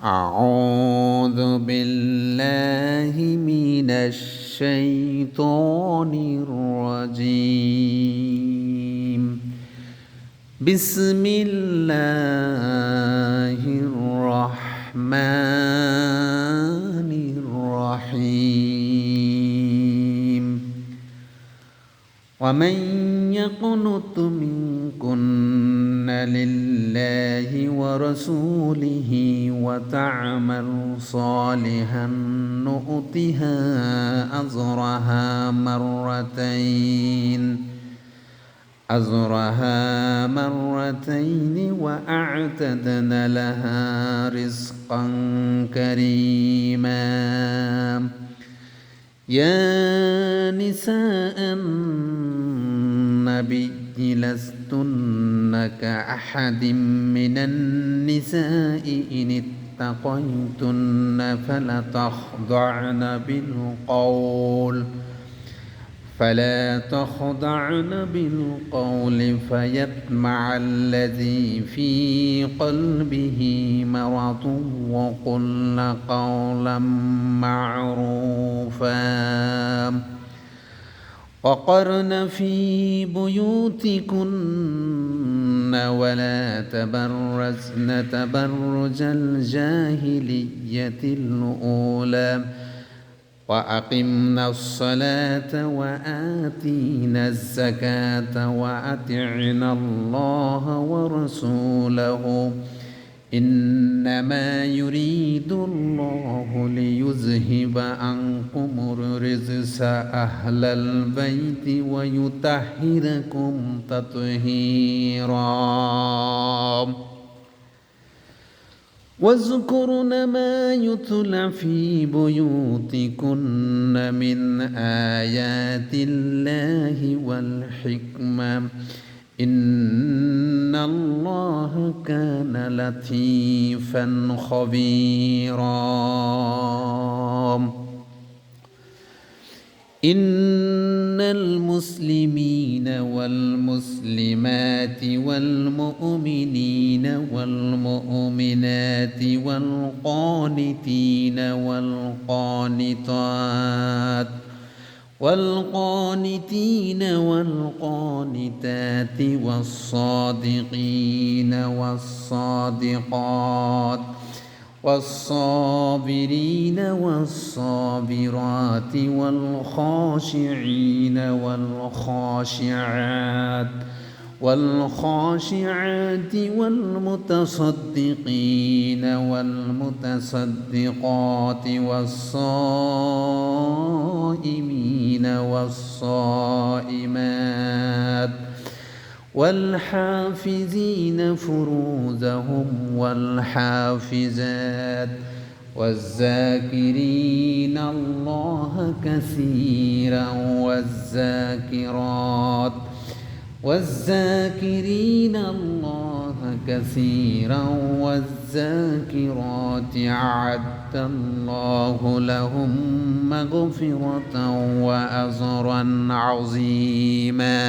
أعوذ بالله من الشيطان الرجيم. بسم الله الرحمن الرحيم. ومن يقنت منكن لله ورسوله وتعمل صالحا نؤتها أجرها مرتين وأعتدنا لها رزقا كريما. يا نساء النبي لستن كأحد من النساء إن اتقيتن فلا تخضعن بالقول فيطمع الذي في قلبه مرض وقلن قولا معروفا. وقرن في بيوتكن ولا تبرزن تبرج الجاهلية الأولى وأقمنا الصلاة وآتينا الزكاة وأطعنا الله ورسوله إنما يريد الله ليذهب عنكم الرجس أهل البيت ويطهركم تطهيرا. واذكرن ما يتلى في بيوتكن من آيات الله والحكمة إن الله كان لطيفا خبيرا. إن المسلمين والمسلمات والمؤمنين والمؤمنات والقانتين والقانتات والصادقين والصادقات والصابرين والصابرات والخاشعين والخاشعات والمتصدقين والمتصدقات والصائمين والصائمات والحافظين فروجهم والحافظات والذاكرين الله كثيرا والذاكرين الله كثيرا والذاكرات أعد الله لهم مغفرة وأجرا عظيما.